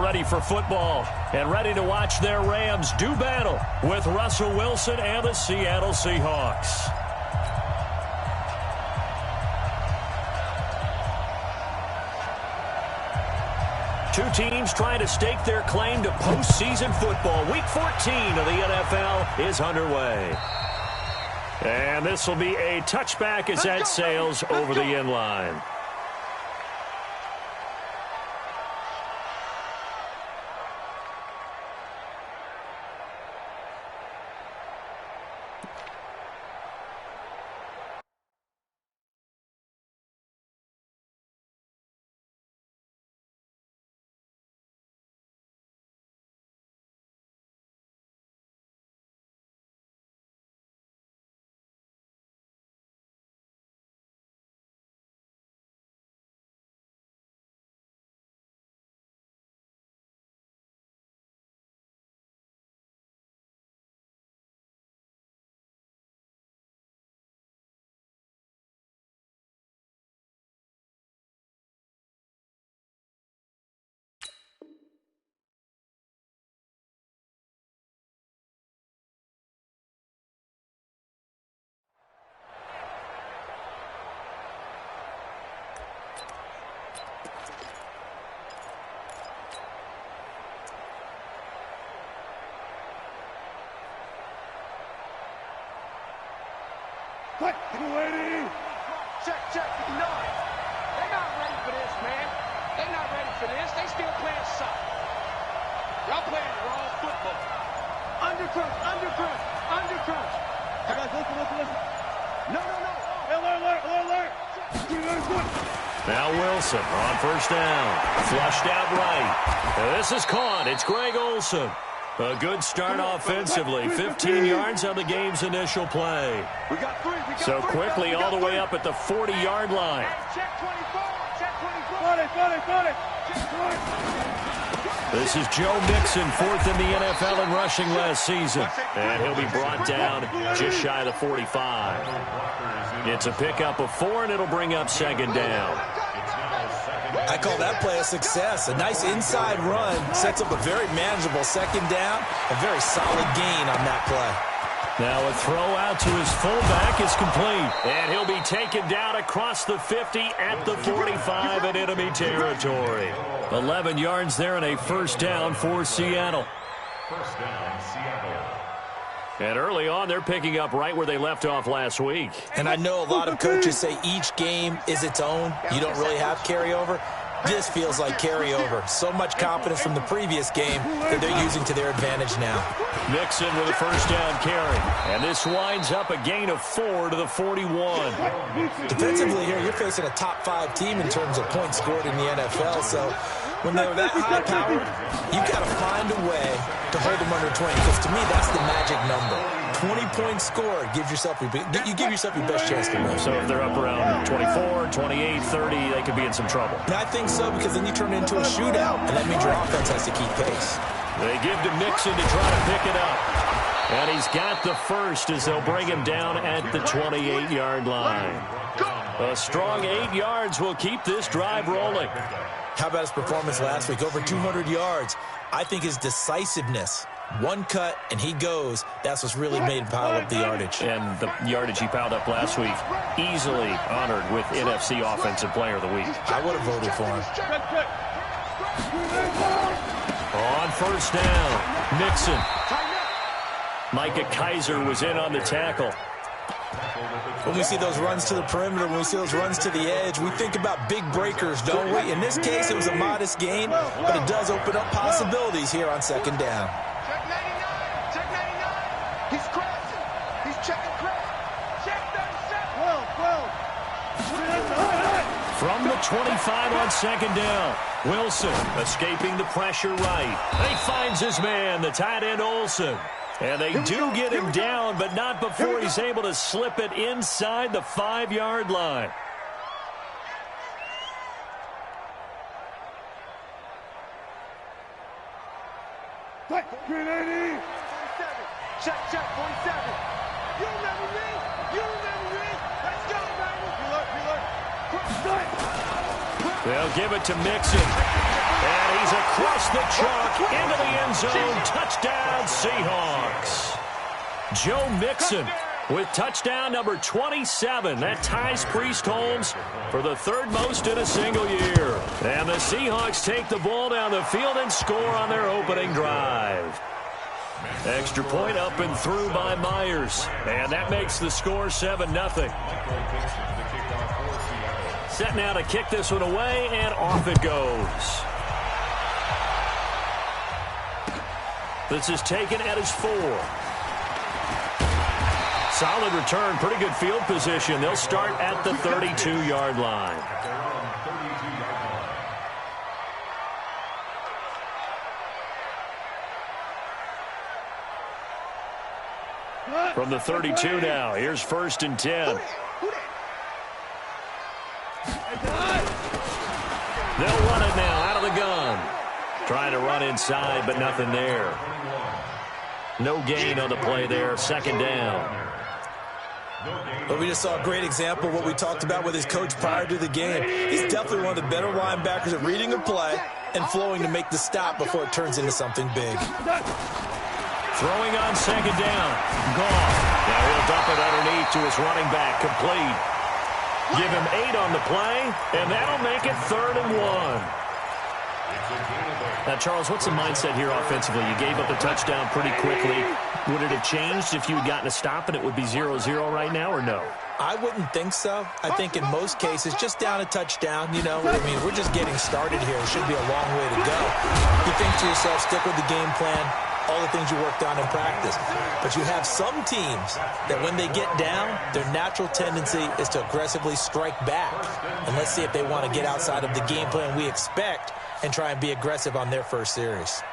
ready for football and ready to watch their Rams do battle with Russell Wilson and the Seattle Seahawks. Two teams trying to stake their claim to postseason football. Week 14 of the NFL is underway. And this will be a touchback as that sails over the end line. Check. No. They're not ready for this, man. They're not ready for this. They still playing soccer. Y'all playing the wrong football. Undercrunch. Hey, guys, listen. No. Alert. Now Wilson on first down. Flushed out right. This is caught. It's Greg Olsen. A good start offensively. 15 yards on the game's initial play. So quickly all the way up at the 40-yard line. Check 24. This is Joe Mixon, fourth in the NFL in rushing last season. And he'll be brought down just shy of the 45. It's a pickup of 4, and it'll bring up second down. I call that play a success. A nice inside run sets up a very manageable second down. A very solid gain on that play. Now a throw out to his fullback is complete. And he'll be taken down across the 50 at the 45 in enemy territory. 11 yards there and a first down for Seattle. First down, Seattle. And early on, they're picking up right where they left off last week. And I know a lot of coaches say each game is its own. You don't really have carryover. This feels like carryover. So much confidence from the previous game that they're using to their advantage now. Mixon with a first down carry. And this winds up a gain of 4 to the 41. Defensively here, you're facing a top 5 team in terms of points scored in the NFL. So when they're that high-powered, you've got to find a way to hold them under 20. Because to me, that's the magic number. 20 points scored, you give yourself your best chance to win. So if they're up around 24, 28, 30, they could be in some trouble. And I think so, because then you turn it into a shootout, and that means your offense has to keep pace. They give to Mixon to try to pick it up. And he's got the first as they'll bring him down at the 28-yard line. A strong 8 yards will keep this drive rolling. How about his performance last week? Over 200 yards. I think his decisiveness. One cut, and he goes. That's what's really made him pile up the yardage. And the yardage he piled up last week, easily honored with NFC Offensive Player of the Week. I would have voted for him. On first down, Mixon. Micah Kaiser was in on the tackle. When we see those runs to the perimeter, when we see those runs to the edge, we think about big breakers, don't we? In this case, it was a modest gain, but it does open up possibilities here on second down. Check 99. He's crashing. He's checking crash. Check 37. 12. From the 25 on second down, Wilson escaping the pressure right. He finds his man, the tight end Olsen. And they do get him down, but not before he's able to slip it inside the 5-yard line. Check 47. You remember me? Let's go, baby. They'll give it to Mixon. And he's across the chalk into the end zone. Touchdown, Seahawks. Joe Mixon with touchdown number 27. That ties Priest Holmes for the third most in a single year. And the Seahawks take the ball down the field and score on their opening drive. Extra point up and through by Myers. And that makes the score 7-0. Set now to kick this one away, and off it goes. This is taken at his 4. Solid return, pretty good field position. They'll start at the 32-yard line. From the 32 now, here's 1st and 10. They'll run it now out of the gun. Trying to run inside, but nothing there. No gain on the play there, 2nd down. Well, we just saw a great example of what we talked about with his coach prior to the game. He's definitely one of the better linebackers at reading a play and flowing to make the stop before it turns into something big. Throwing on 2nd down. Gone. Now he'll dump it underneath to his running back. Complete. Give him 8 on the play, and that'll make it 3rd and 1. Now, Charles, what's the mindset here offensively? You gave up a touchdown pretty quickly. Would it have changed if you had gotten a stop and it would be 0-0 right now, or no? I wouldn't think so. I think in most cases, just down a touchdown, you know, I mean, we're just getting started here. It should be a long way to go. You think to yourself, stick with the game plan, all the things you worked on in practice. But you have some teams that when they get down, their natural tendency is to aggressively strike back. And let's see if they want to get outside of the game plan we expect and try and be aggressive on their first series.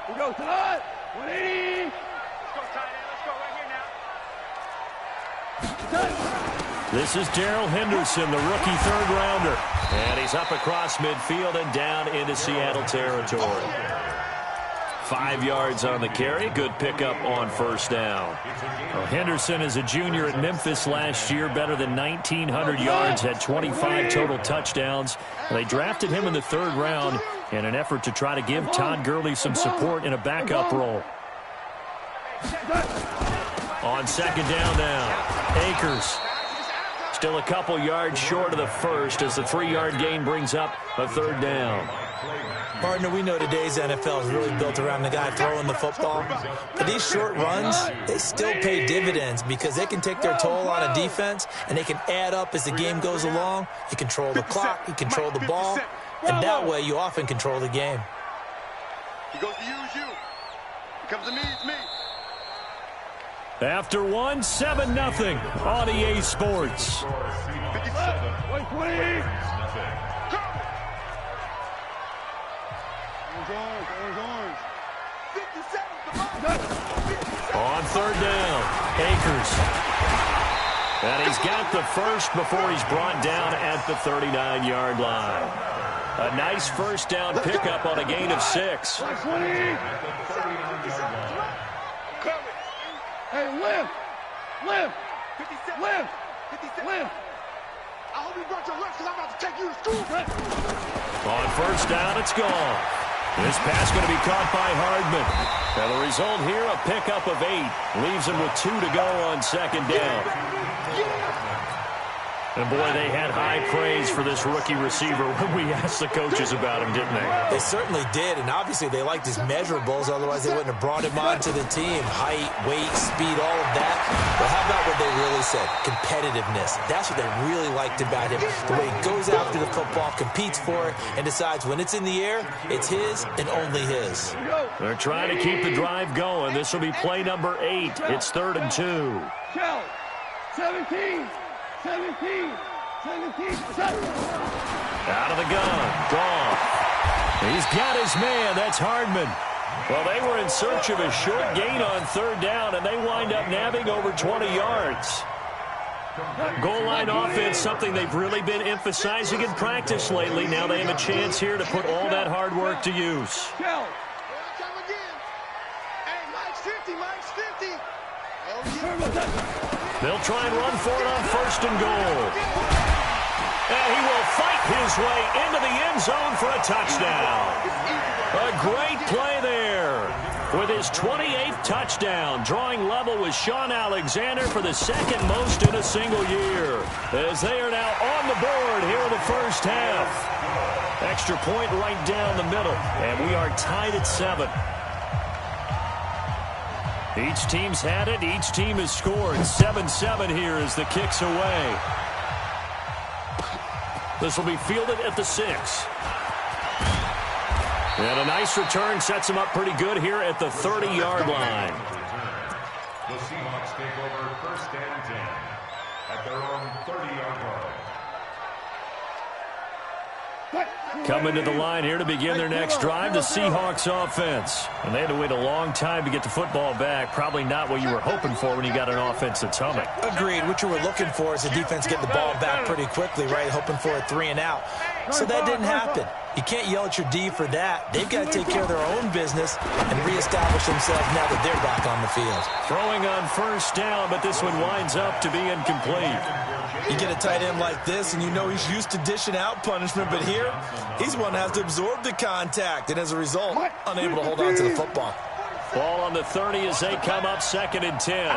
We go, Todd. 180. Let's go, tight end. Let's go right here now. This is Darrell Henderson, the rookie 3rd-rounder. And he's up across midfield and down into Seattle territory. 5 yards on the carry. Good pickup on 1st down. Well, Henderson is a junior at Memphis last year, better than 1,900 yards, had 25 total touchdowns. They drafted him in the 3rd round in an effort to try to give Todd Gurley some support in a backup role. On 2nd down now, Akers. Still a couple yards short of the first as the 3-yard gain brings up a 3rd down. Partner, we know today's NFL is really built around the guy throwing the football. But these short runs, they still pay dividends because they can take their toll on a defense and they can add up as the game goes along. You control the clock, you control the ball, and that way you often control the game. He goes to use you. He comes to me, it's me. After 7-0 on EA Sports. 120. On 3rd down, Akers. And he's got the first before he's brought down at the 39-yard line. A nice 1st down pickup on a gain of 6. Hey, lift! I hope you brought your lunch because I'm about to take you to school. On 1st down, it's gone. This pass going to be caught by Hardman. And the result here, a pickup of 8. Leaves him with 2 to go on 2nd down. And, boy, they had high praise for this rookie receiver when we asked the coaches about him, didn't they? They certainly did, and obviously they liked his measurables. Otherwise, they wouldn't have brought him onto the team. Height, weight, speed, all of that. But how about what they really said? Competitiveness. That's what they really liked about him. The way he goes after the football, competes for it, and decides when it's in the air, it's his and only his. They're trying to keep the drive going. This will be play number 8. It's 3rd and 2. 17. Out of the gun. Gone. He's got his man. That's Hardman. Well, they were in search of a short gain on 3rd down, and they wind up nabbing over 20 yards. Goal line offense, something they've really been emphasizing in practice lately. Now they have a chance here to put all that hard work to use. Hey, Mike's 50, Mike's 50. Oh, yeah. They'll try and run for it on first and goal. And he will fight his way into the end zone for a touchdown. A great play there. With his 28th touchdown, drawing level with Sean Alexander for the second most in a single year. As they are now on the board here in the first half. Extra point right down the middle, and we are tied at 7. Each team's had it. Each team has scored. 7-7 here as the kick's away. This will be fielded at the 6. And a nice return sets him up pretty good here at the 30-yard line. The Seahawks take over first and 10 at their own 30-yard line. Coming to the line here to begin their next drive, the Seahawks offense. And they had to wait a long time to get the football back. Probably not what you were hoping for when you got an offense that's humming. Agreed. What you were looking for is the defense getting the ball back pretty quickly, right? Hoping for a 3 and out. So that didn't happen. You can't yell at your D for that. They've got to take care of their own business and reestablish themselves now that they're back on the field. Throwing on first down, but this one winds up to be incomplete. You get a tight end like this, and you know he's used to dishing out punishment, but here, he's one that has to absorb the contact, and as a result, unable to hold on to the football. Ball on the 30 as they come up 2nd and 10.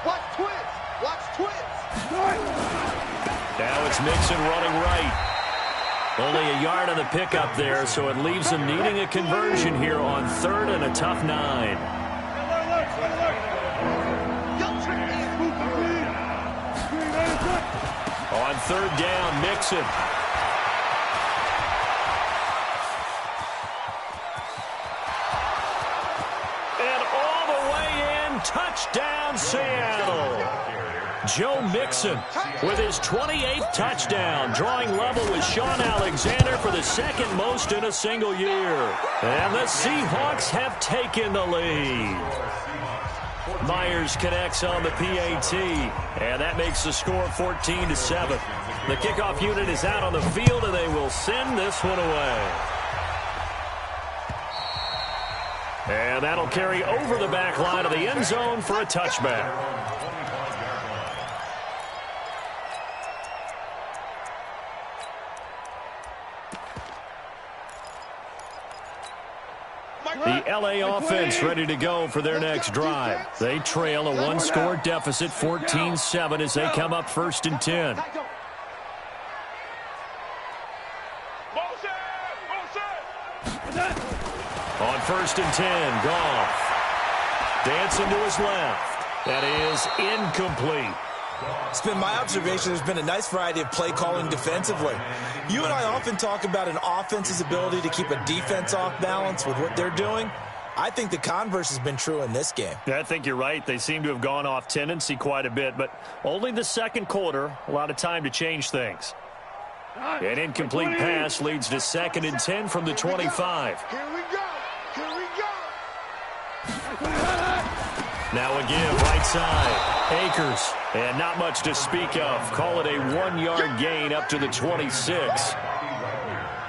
Watch twins. Watch twins. Now it's Mixon running right. Only a yard on the pickup there, so it leaves them needing a conversion here on 3rd and a tough 9. On 3rd down, Mixon. And all the way in, touchdown Seattle. Joe Mixon with his 28th touchdown, drawing level with Sean Alexander for the second most in a single year. And the Seahawks have taken the lead. Myers connects on the PAT, and that makes the score 14-7. The kickoff unit is out on the field, and they will send this one away. And that'll carry over the back line of the end zone for a touchback. The LA offense ready to go for their next drive. They trail a one-score deficit, 14-7, as they come up 1st and 10. On 1st and 10, Goff. Dancing to his left. That is incomplete. It's been my observation there's been a nice variety of play calling defensively. You and I often talk about an offense's ability to keep a defense off balance with what they're doing. I think the converse has been true in this game. Yeah, I think you're right. They seem to have gone off tendency quite a bit, but only the second quarter, a lot of time to change things. An incomplete pass leads to 2nd and 10 from the 25. Here we go. Here we go. Now again, right side. Akers, and not much to speak of. Call it a 1-yard gain up to the 26.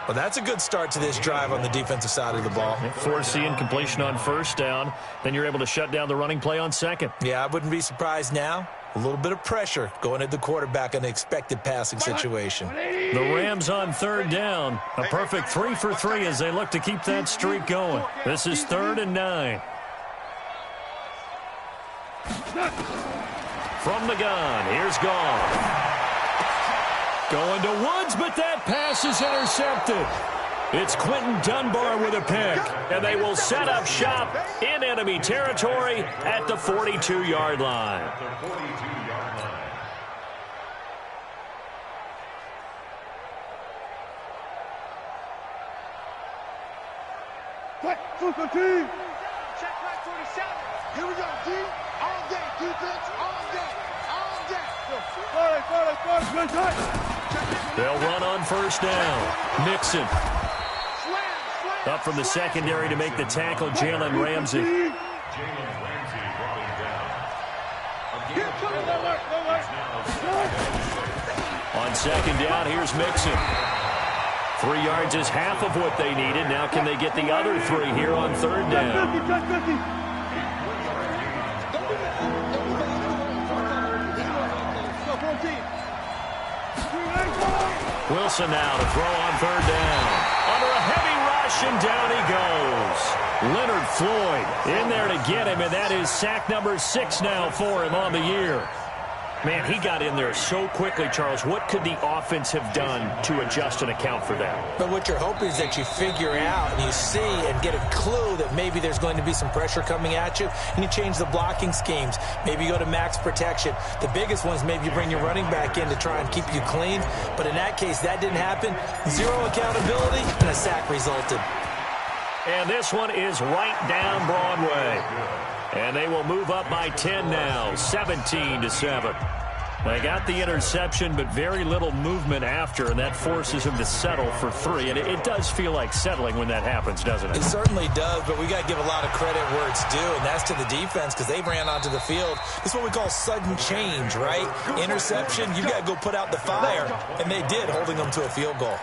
Well, that's a good start to this drive on the defensive side of the ball. Force the incompletion on 1st down. Then you're able to shut down the running play on 2nd. Yeah, I wouldn't be surprised now. A little bit of pressure going at the quarterback in an expected passing situation. The Rams on 3rd down. A perfect 3 for 3 as they look to keep that streak going. This is 3rd and 9. From the gun, here's Goff. Going to Woods, but that pass is intercepted. It's Quentin Dunbar with a pick, and they will set up shop in enemy territory at the 42-yard line. Check right 47. Here we go, D. All day, defense, all day, all day. They'll run on 1st down. Mixon. Up from the secondary to make the tackle, Jalen Ramsey. On 2nd down, here's Mixon. 3 yards is half of what they needed. Now can they get the other 3 here on 3rd down? Wilson now to throw on third down. Under a heavy rush, and down he goes. Leonard Floyd in there to get him, and that is sack number 6 now for him on the year. Man, he got in there so quickly, Charles. What could the offense have done to adjust and account for that? But what you're hoping is that you figure out and you see and get a clue that maybe there's going to be some pressure coming at you, and you change the blocking schemes. Maybe you go to max protection. The biggest one is maybe you bring your running back in to try and keep you clean. But in that case, that didn't happen. Zero accountability, and a sack resulted. And this one is right down Broadway. And they will move up by 10 now, 17-7. They got the interception, but very little movement after, and that forces him to settle for 3. And it does feel like settling when that happens, doesn't it? It certainly does, but we got to give a lot of credit where it's due, and that's to the defense because they ran onto the field. This is what we call sudden change, right? Interception, you got to go put out the fire, and they did, holding them to a field goal.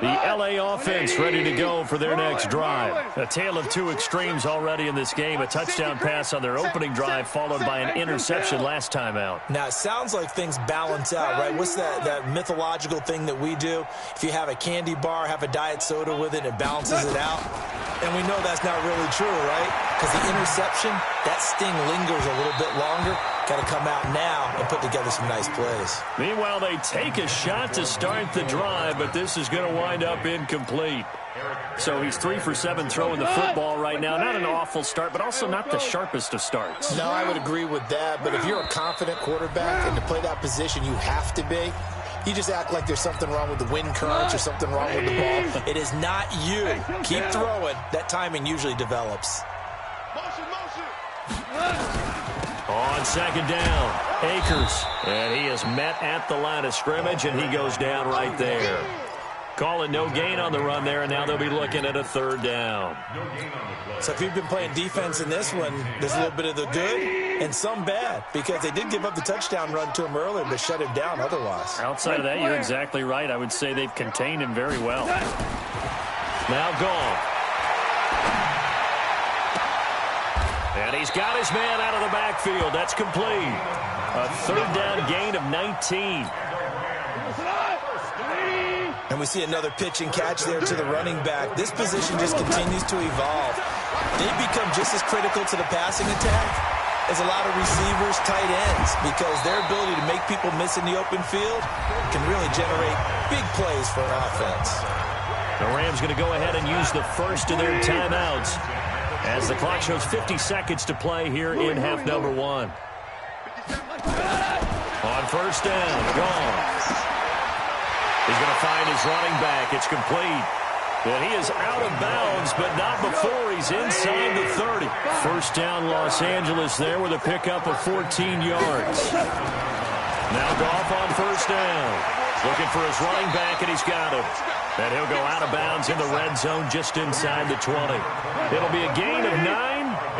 The L.A. offense ready to go for their next drive. A tale of two extremes already in this game. A touchdown pass on their opening drive followed by an interception last time out. Now, it sounds like things balance out, right? What's that mythological thing that we do? If you have a candy bar, have a diet soda with it, it balances it out. And we know that's not really true, right? Because the interception, that sting lingers a little bit longer. Got to come out now and put together some nice plays. Meanwhile, they take a shot to start the drive, but this is going to wind up incomplete. So he's 3 for 7 throwing the football right now. Not an awful start, but also not the sharpest of starts. No, I would agree with that. But if you're a confident quarterback and to play that position, you have to be. You just act like there's something wrong with the wind currents or something wrong with the ball. It is not you. Keep throwing. That timing usually develops. On second down, Akers. And he is met at the line of scrimmage, and he goes down right there. Calling no gain on the run there, and now they'll be looking at a third down. So if you've been playing defense in this one, there's a little bit of the good and some bad, because they did give up the touchdown run to him earlier, but shut him down otherwise. Outside of that, you're exactly right. I would say they've contained him very well. Now gone. And he's got his man out of the backfield. That's complete. A third down gain of 19. And we see another pitch and catch there to the running back. This position just continues to evolve. They become just as critical to the passing attack as a lot of receivers, tight ends, because their ability to make people miss in the open field can really generate big plays for an offense. The Rams going to go ahead and use the first of their timeouts as the clock shows 50 seconds to play here in half number 1. On first down, gone. He's going to find his running back. It's complete. And he is out of bounds, but not before he's inside the 30. First down, Los Angeles there with a pickup of 14 yards. Now Goff on first down. Looking for his running back, and he's got him. And he'll go out of bounds in the red zone just inside the 20. It'll be a gain of 9,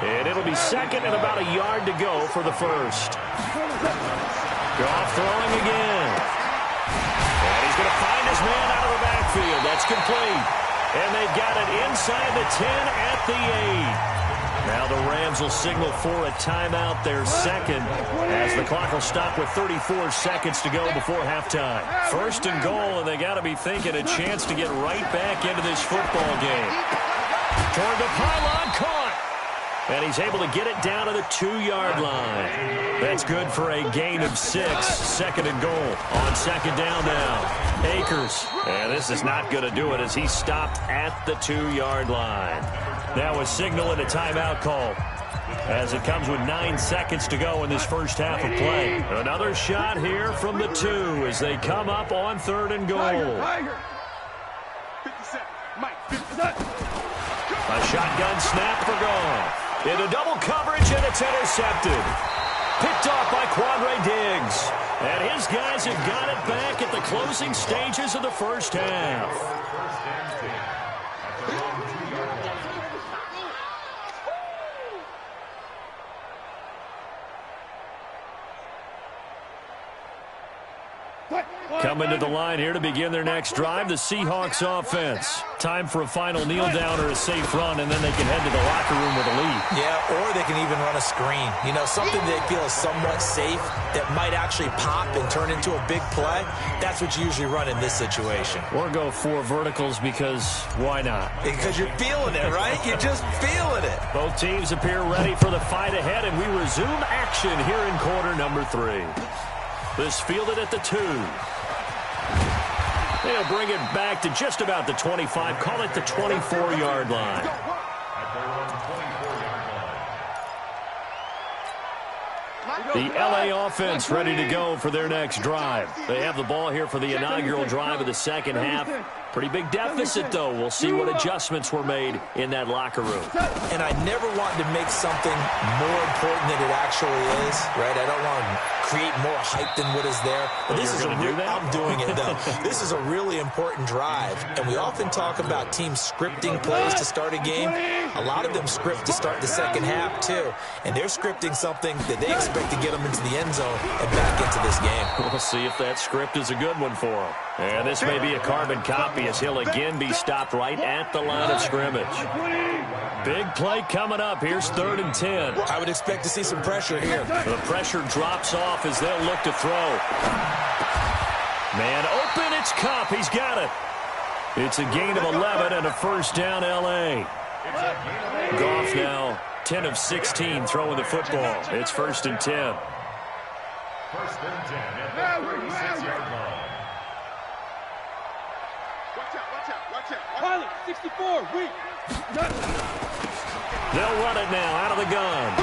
and it'll be second and about a yard to go for the first. Goff throwing again. And he's going to find his man out of the backfield. That's complete. And they've got it inside the 10 at the 8. Now the Rams will signal for a timeout, their second, as the clock will stop with 34 seconds to go before halftime. First and goal, and they got to be thinking a chance to get right back into this football game. Toward the pylon, caught. And he's able to get it down to the 2-yard line. That's good for a gain of 6. Second and goal on second down now. Akers. And this is not going to do it as he stopped at the 2-yard line. Now a signal and a timeout call as it comes with 9 seconds to go in this first half of play. Another shot here from the 2 as they come up on third and goal. A shotgun snap for Goff. Into double coverage, and it's intercepted. Picked off by Quandre Diggs. And his guys have got it back at the closing stages of the first half. Coming to the line here to begin their next drive, the Seahawks offense. Time for a final kneel down or a safe run, and then they can head to the locker room with a lead. Yeah, or they can even run a screen. You know, something they feel is somewhat safe that might actually pop and turn into a big play. That's what you usually run in this situation. Or go 4 verticals because why not? Because you're feeling it, right? You're just feeling it. Both teams appear ready for the fight ahead, and we resume action here in quarter number 3. This fielded at the 2. They'll bring it back to just about the 25. Call it the 24-yard line. The LA offense ready to go for their next drive. They have the ball here for the inaugural drive of the second half. Pretty big deficit, though. We'll see what adjustments were made in that locker room. And I never want to make something more important than it actually is, right? I don't want to create more hype than what is there. But this is I'm doing it, though. This is a really important drive. And we often talk about teams scripting plays to start a game. A lot of them script to start the second half, too. And they're scripting something that they expect to get them into the end zone and back into this game. We'll see if that script is a good one for them. And this may be a carbon copy as he'll again be stopped right at the line of scrimmage. Big play coming up. Here's 3rd and 10. I would expect to see some pressure here. The pressure drops off as they'll look to throw. Man open, it's Kupp. He's got it. It's a gain of 11 and a first down, L.A. Goff now 10 of 16 throwing the football. It's 1st and 10. 1st and 10 at the 36-yard line. Pilot, 64, weak. They'll run it now out of the gun.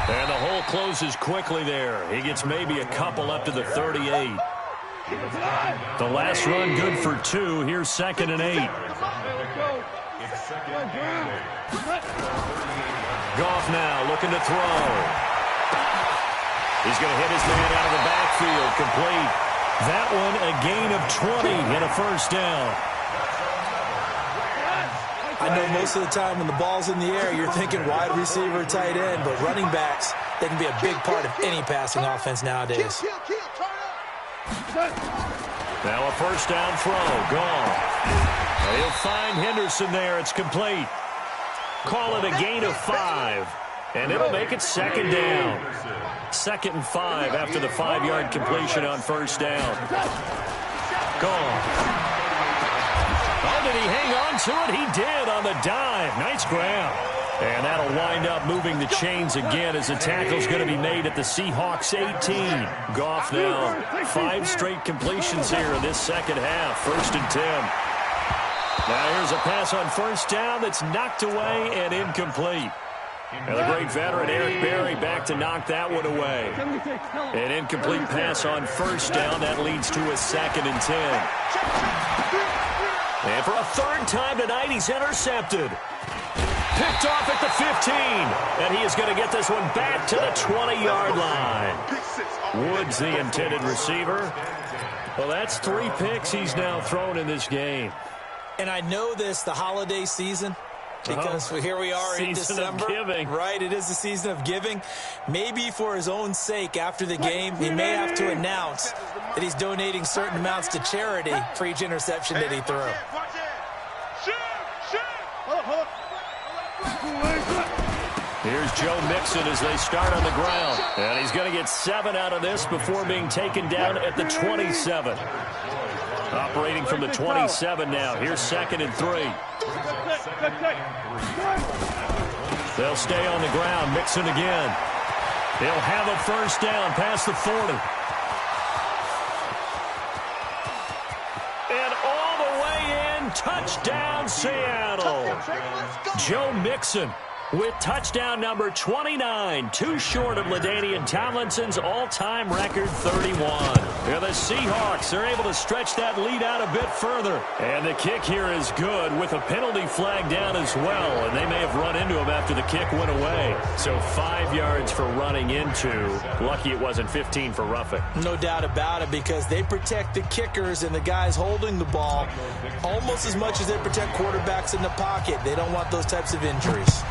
And the hole closes quickly there. He gets maybe a couple up to the 38. The last run good for 2. Here's 2nd and 8. Goff now looking to throw. He's going to hit his man out of the backfield. Complete. That one a gain of 20 and a first down. I know most of the time when the ball's in the air, you're thinking wide receiver, tight end, but running backs, they can be a big part of any passing offense nowadays. Now a first down throw. Gone. He'll find Henderson there. It's complete. Call it a gain of 5. And it'll make it 2nd down. 2nd and 5 after the 5-yard completion on first down. Gone. Oh, did he hang on to it? He did on the dive. Nice grab. And that'll wind up moving the chains again as the tackle's going to be made at the Seahawks 18. Goff now 5 straight completions here in this second half. 1st and 10. Now here's a pass on first down that's knocked away and incomplete. And the great veteran Eric Berry back to knock that one away. An incomplete pass on first down. That leads to a 2nd and 10. And for a 3rd time tonight, he's intercepted. Picked off at the 15. And he is going to get this one back to the 20-yard line. Woods, the intended receiver. Well, that's 3 picks he's now thrown in this game. And I know this, the holiday season, because here we are in December. Giving. Right, it is the season of giving. Maybe for his own sake after the game, he may have to announce that he's donating certain amounts to charity for each interception that he threw. Here's Joe Mixon as they start on the ground. And he's going to get 7 out of this before being taken down at the 27. Operating from the 27 now. Here's 2nd and 3. They'll stay on the ground. Mixon again. They'll have a first down past the 40. And all the way in. Touchdown, Seattle. Joe Mixon with touchdown number 29, 2 short of LaDainian Tomlinson's all-time record 31. And the Seahawks are able to stretch that lead out a bit further. And the kick here is good with a penalty flag down as well. And they may have run into him after the kick went away. So 5 yards for running into. Lucky it wasn't 15 for roughing. No doubt about it, because they protect the kickers and the guys holding the ball almost as much as they protect quarterbacks in the pocket. They don't want those types of injuries.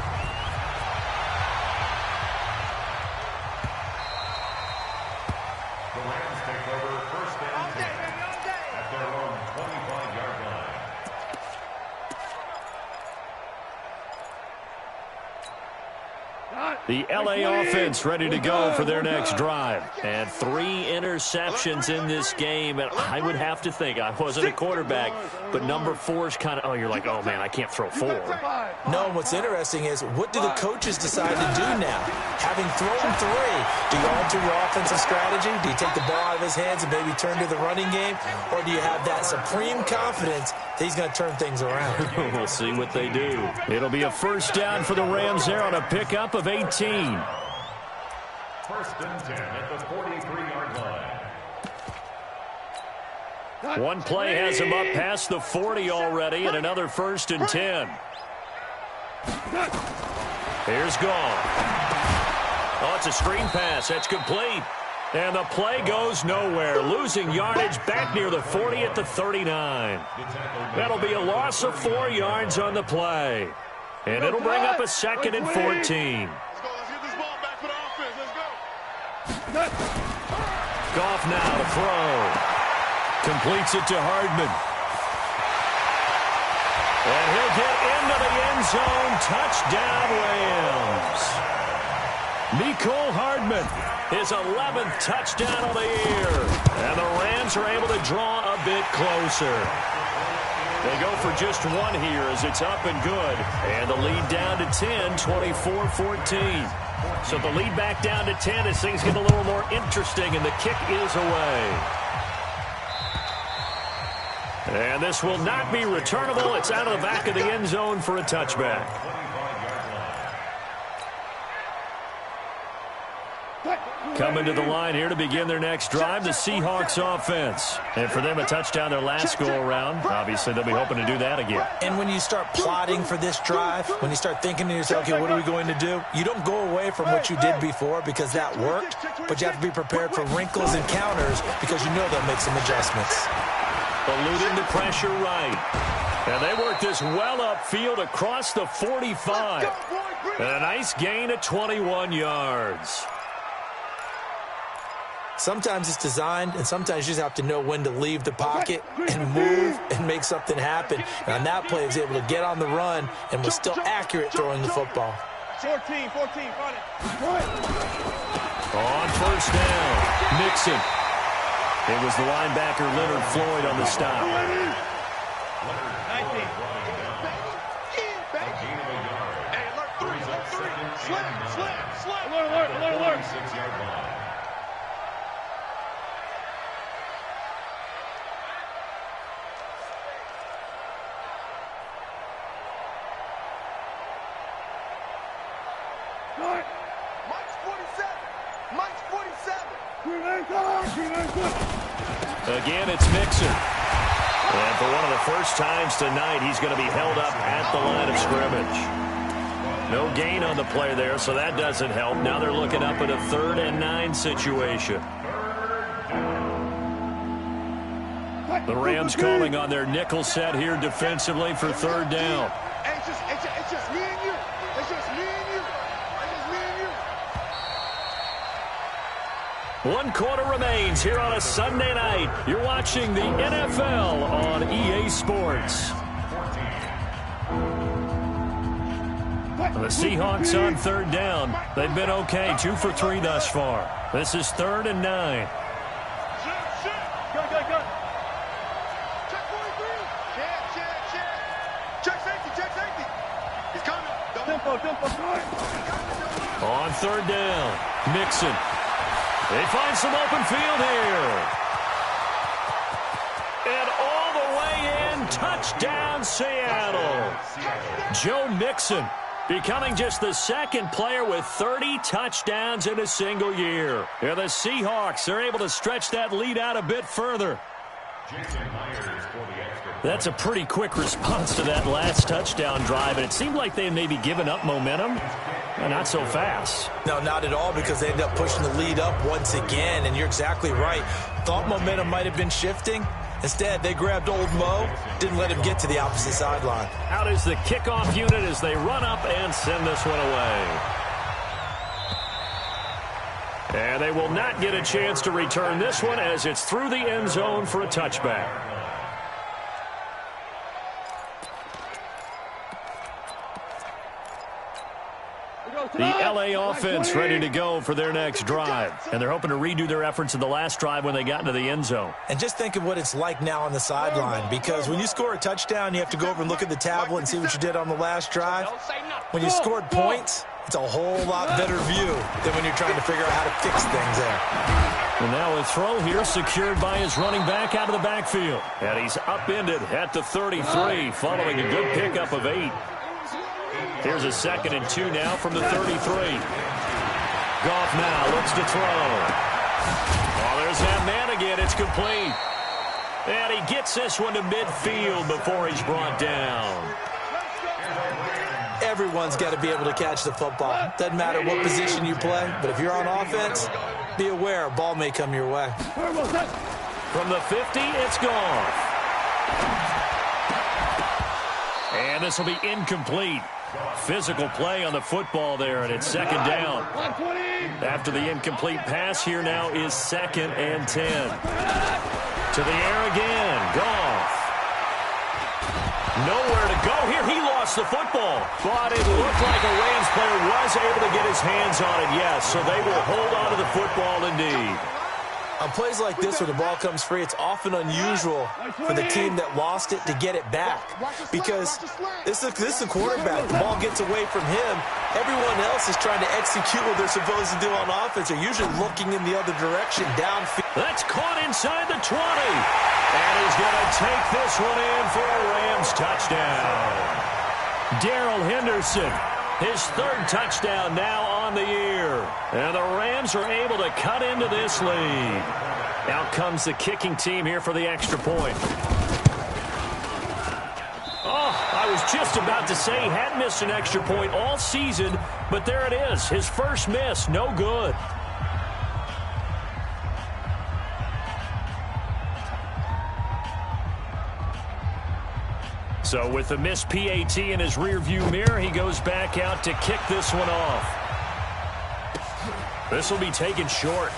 The LA offense ready to go for their next drive. And 3 interceptions in this game. And I would have to think, I wasn't a quarterback, but number 4 is kind of, oh, you're like, oh, man, I can't throw 4. No, and what's interesting is, what do the coaches decide to do now? Having thrown 3, do you alter your offensive strategy? Do you take the ball out of his hands and maybe turn to the running game? Or do you have that supreme confidence that he's going to turn things around? We'll see what they do. It'll be a first down for the Rams there on a pickup of 18. First and 10 at the 43-yard line. One play has him up past the 40 already, and another first and 10. Here's Gone. Oh, it's a screen pass. That's complete. And the play goes nowhere, losing yardage back near the 40 at the 39. That'll be a loss of 4 yards on the play. And it'll bring up a 2nd and 14. Let's get this ball back for the offense. Let's go. Goff now to throw. Completes it to Hardman. And he'll get into the end zone. Touchdown, Rams. Mecole Hardman, his 11th touchdown of the year. And the Rams are able to draw a bit closer. They go for just 1 here as it's up and good. And the lead down to 10, 24-14. So the lead back down to 10 as things get a little more interesting, and the kick is away. And this will not be returnable. It's out of the back of the end zone for a touchback. Coming to the line here to begin their next drive, the Seahawks offense. And for them, a touchdown their last go-around. Obviously, they'll be hoping to do that again. And when you start plotting for this drive, when you start thinking to yourself, okay, what are we going to do? You don't go away from what you did before because that worked, but you have to be prepared for wrinkles and counters because you know they'll make some adjustments. Alluding to pressure right. And they work this well upfield across the 45. And a nice gain of 21 yards. Sometimes it's designed, and sometimes you just have to know when to leave the pocket and move and make something happen. And on that play, he was able to get on the run and was still accurate throwing the football. 14, find it. On first down, Nixon. It was the linebacker Leonard Floyd on the stop. 19. Hey, alert 3. Slip. Alert. 6-yard line. Mike's 47. Again, it's Mixon. And for one of the first times tonight, he's going to be held up at the line of scrimmage. No gain on the play there, so that doesn't help. Now they're looking up at a 3rd and 9 situation. The Rams calling on their nickel set here defensively for 3rd down. It's just me and you. It's just me and you. 1 quarter remains here on a Sunday night. You're watching the NFL on EA Sports. The Seahawks on 3rd down. They've been okay, 2 for 3 thus far. This is 3rd and 9. Go. Check 43. Check. Check safety. He's coming. Tempo. On 3rd down, Mixon. They find some open field here. And all the way in, touchdown Seattle. Joe Mixon becoming just the 2nd player with 30 touchdowns in a single year. And the Seahawks are able to stretch that lead out a bit further. That's a pretty quick response to that last touchdown drive, and it seemed like they may be giving up momentum. Not so fast. No, not at all, because they ended up pushing the lead up once again, and you're exactly right. Thought momentum might have been shifting. Instead, they grabbed old Mo, didn't let him get to the opposite sideline. Out is the kickoff unit as they run up and send this one away. And they will not get a chance to return this one as it's through the end zone for a touchback. The LA offense ready to go for their next drive. And they're hoping to redo their efforts in the last drive when they got into the end zone. And just think of what it's like now on the sideline, because when you score a touchdown, you have to go over and look at the tablet and see what you did on the last drive. When you scored points, it's a whole lot better view than when you're trying to figure out how to fix things there. And now a throw here secured by his running back out of the backfield. And he's upended at the 33 following a good pickup of 8. Here's a 2nd and 2 now from the 33. Goff now looks to throw. Oh, there's that man again. It's complete. And he gets this one to midfield before he's brought down. Everyone's got to be able to catch the football. Doesn't matter what position you play, but if you're on offense, be aware a ball may come your way. From the 50, it's Goff. And this will be incomplete. Physical play on the football there, and it's 2nd down. After the incomplete pass, here now is 2nd and 10. To the air again, Goff. Nowhere to go here. He lost the football, but it looked like a Rams player was able to get his hands on it, yes, so they will hold on to the football indeed. On plays like this where the ball comes free, it's often unusual for the team that lost it to get it back, because this is a quarterback. The ball gets away from him. Everyone else is trying to execute what they're supposed to do on offense. They're usually looking in the other direction, downfield. That's caught inside the 20. And he's going to take this one in for a Rams touchdown. Darrell Henderson, his 3rd touchdown now on the year. And the Rams are able to cut into this lead. Out comes the kicking team here for the extra point. Oh, I was just about to say he hadn't missed an extra point all season, but there it is. His first miss, no good. So with the missed PAT in his rearview mirror, he goes back out to kick this one off. This will be taken short.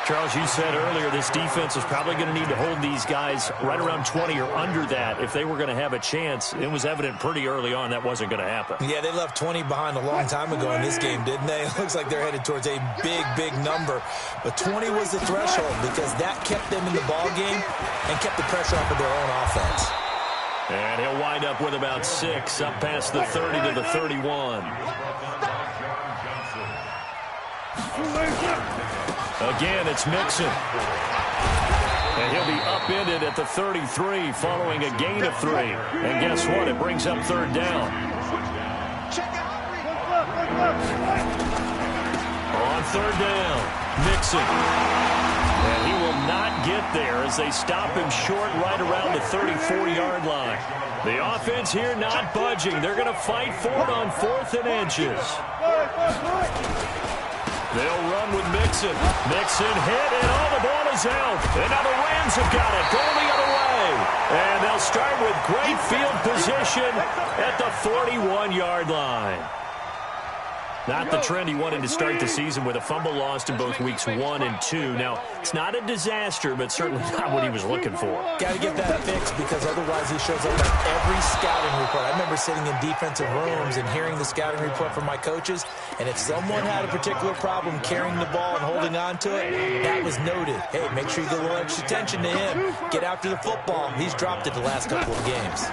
Charles, you said earlier this defense is probably going to need to hold these guys right around 20 or under that if they were going to have a chance. It was evident pretty early on that wasn't going to happen. Yeah, they left 20 behind a long time ago in this game, didn't they? It looks like they're headed towards a big, big number. But 20 was the threshold because that kept them in the ball game and kept the pressure off of their own offense. And he'll wind up with about 6 up past the 30 to the 31. Again, it's Mixon. And he'll be upended at the 33 following a gain of 3. And guess what? It brings up 3rd down. On 3rd down, Mixon. And he will not get there as they stop him short right around the 34-yard line. The offense here not budging. They're going to fight for it on 4th and inches. They'll run with Mixon. Mixon hit, and the ball is out. And now the Rams have got it, going the other way. And they'll start with great field position at the 41-yard line. Not the trend he wanted to start the season with a fumble lost in both weeks 1 and 2. Now, it's not a disaster, but certainly not what he was looking for. Got to get that fixed because otherwise he shows up on every scouting report. I remember sitting in defensive rooms and hearing the scouting report from my coaches, and if someone had a particular problem carrying the ball and holding on to it, that was noted. Hey, make sure you get a little extra attention to him. Get after the football. He's dropped it the last couple of games.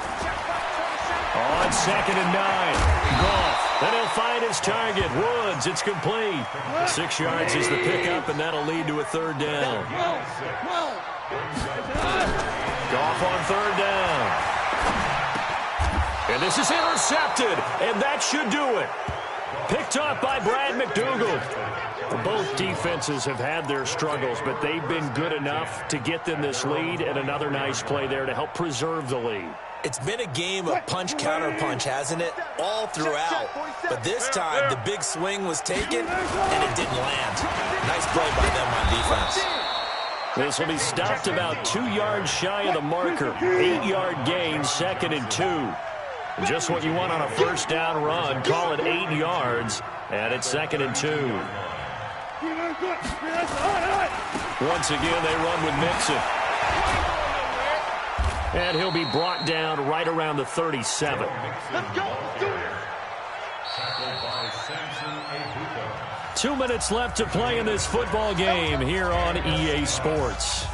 On 2nd and 9, Goff. Then he'll find his target, Woods. It's complete. 6 yards is the pickup, and that'll lead to a 3rd down. Goff on 3rd down. And this is intercepted, and that should do it. Picked up by Brad McDougald. Both defenses have had their struggles, but they've been good enough to get them this lead, and another nice play there to help preserve the lead. It's been a game of punch-counter-punch, hasn't it? All throughout. But this time, the big swing was taken, and it didn't land. Nice play by them on defense. This will be stopped about 2 yards shy of the marker. 8-yard gain, 2nd and 2. Just what you want on a 1st down run. Call it 8 yards, and it's 2nd and 2. Once again, they run with Mixon. And he'll be brought down right around the 37. Let's go. Do it. 2 minutes left to play in this football game here on EA Sports.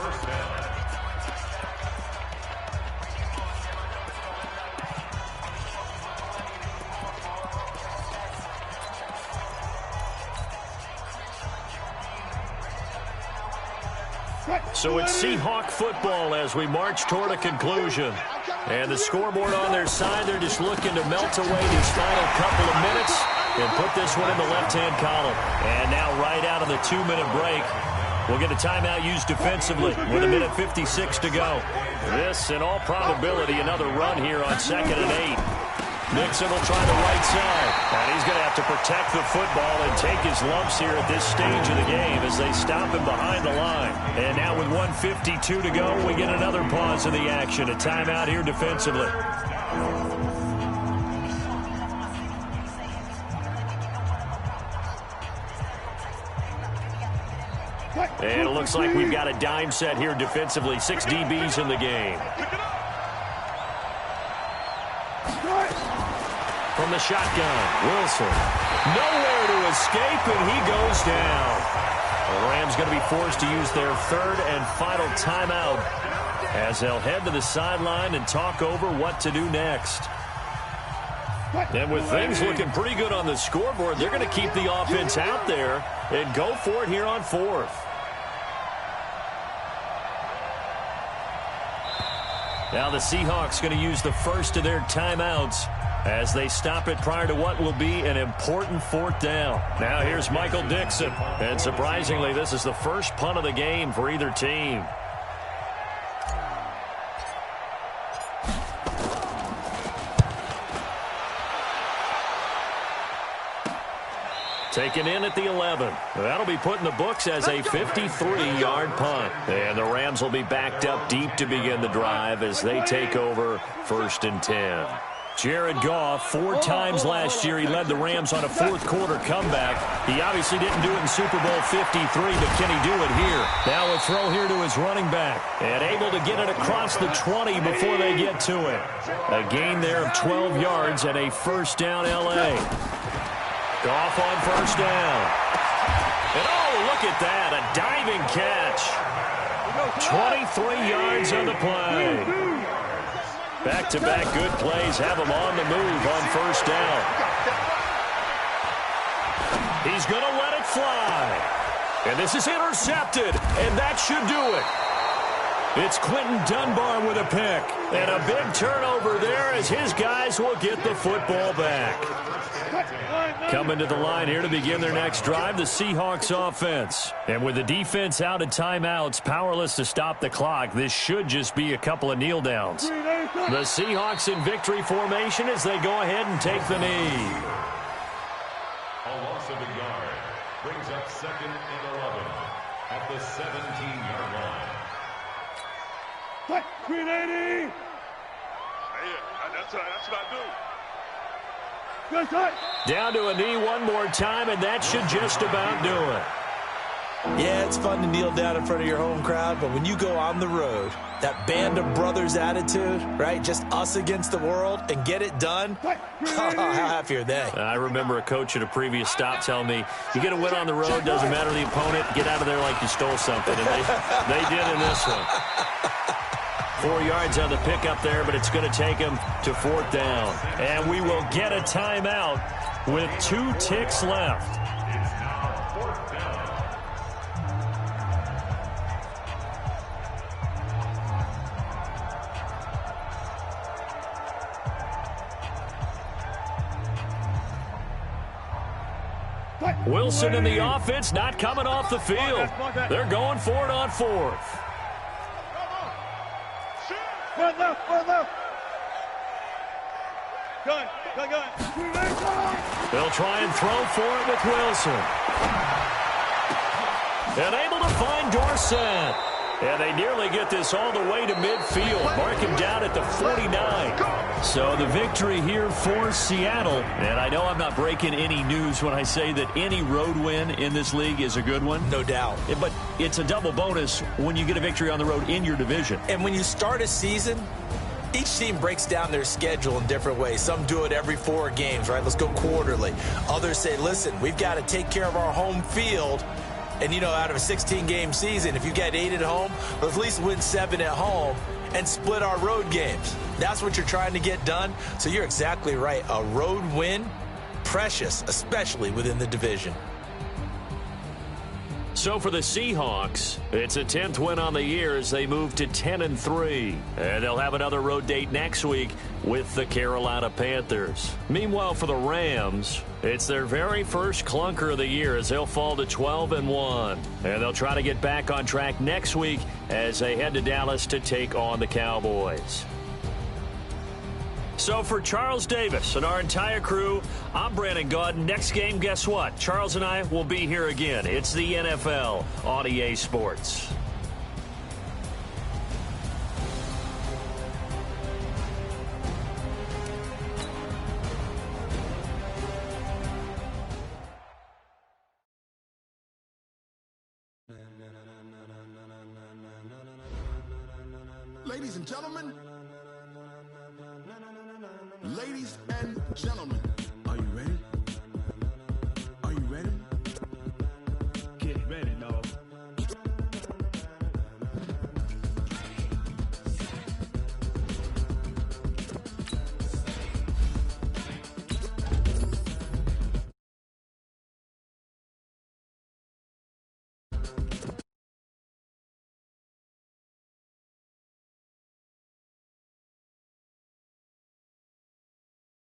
So it's Seahawk football as we march toward a conclusion. And the scoreboard on their side, they're just looking to melt away these final couple of minutes and put this one in the left-hand column. And now right out of the 2-minute break, we'll get a timeout used defensively with 1:56 to go. This, in all probability, another run here on 2nd and 8. Nixon will try the right side. And he's going to have to protect the football and take his lumps here at this stage of the game as they stop him behind the line. And now with 1:52 to go, we get another pause in the action. A timeout here defensively. And it looks like we've got a dime set here defensively. 6 DBs in the game. From the shotgun, Wilson. Nowhere to escape, and he goes down. The Rams going to be forced to use their 3rd and final timeout as they'll head to the sideline and talk over what to do next. And with things looking pretty good on the scoreboard, they're going to keep the offense out there and go for it here on 4th. Now the Seahawks going to use the first of their timeouts as they stop it prior to what will be an important 4th down. Now here's Michael Dixon. And surprisingly, this is the first punt of the game for either team. Taken in at the 11. That'll be put in the books as a 53-yard punt. And the Rams will be backed up deep to begin the drive as they take over 1st and 10. Jared Goff, 4 times last year, he led the Rams on a 4th-quarter comeback. He obviously didn't do it in Super Bowl 53, but can he do it here? Now a throw here to his running back, and able to get it across the 20 before they get to it. A gain there of 12 yards and a 1st down L.A. Goff on 1st down. And oh, look at that, a diving catch. 23 yards on the play. Back-to-back good plays have him on the move on 1st down. He's going to let it fly. And this is intercepted, and that should do it. It's Quentin Dunbar with a pick. And a big turnover there as his guys will get the football back. Coming to the line here to begin their next drive, the Seahawks offense. And with the defense out of timeouts, powerless to stop the clock, this should just be a couple of kneel downs. The Seahawks in victory formation as they go ahead and take the knee. A loss of a yard brings up 2nd and 11 at the 17-yard line. What? 380! That's what I do. Down to a knee one more time, and that should just about do it. Yeah, it's fun to kneel down in front of your home crowd, but when you go on the road, that band of brothers attitude, right? Just us against the world and get it done. How happy are they? I remember a coach at a previous stop telling me, you get a win on the road, doesn't matter the opponent, get out of there like you stole something. And they did in this one. 4 yards on the pickup there, but it's going to take him to 4th down. And we will get a timeout with 2 ticks left. It's now 4th down. Wilson and the offense not coming off the field. They're going for it on 4th. One left. Gun. They'll try and throw for it with Wilson. And able to find Dorsett. And they nearly get this all the way to midfield. Mark him down at the 49. So the victory here for Seattle. And I know I'm not breaking any news when I say that any road win in this league is a good one. No doubt. But it's a double bonus when you get a victory on the road in your division. And when you start a season Each team breaks down their schedule in different ways. Some do it every 4 games, right? Let's go quarterly. Others say, listen, we've got to take care of our home field. And, out of a 16-game season, if you get 8 at home, let's at least win 7 at home and split our road games. That's what you're trying to get done. So you're exactly right. A road win, precious, especially within the division. So for the Seahawks, it's a 10th win on the year as they move to 10-3. And they'll have another road date next week with the Carolina Panthers. Meanwhile, for the Rams, it's their very first clunker of the year as they'll fall to 12-1. And they'll try to get back on track next week as they head to Dallas to take on the Cowboys. So for Charles Davis and our entire crew, I'm Brandon Gaudin. Next game, guess what? Charles and I will be here again. It's the NFL on EA Sports. Ladies and gentlemen, are you ready?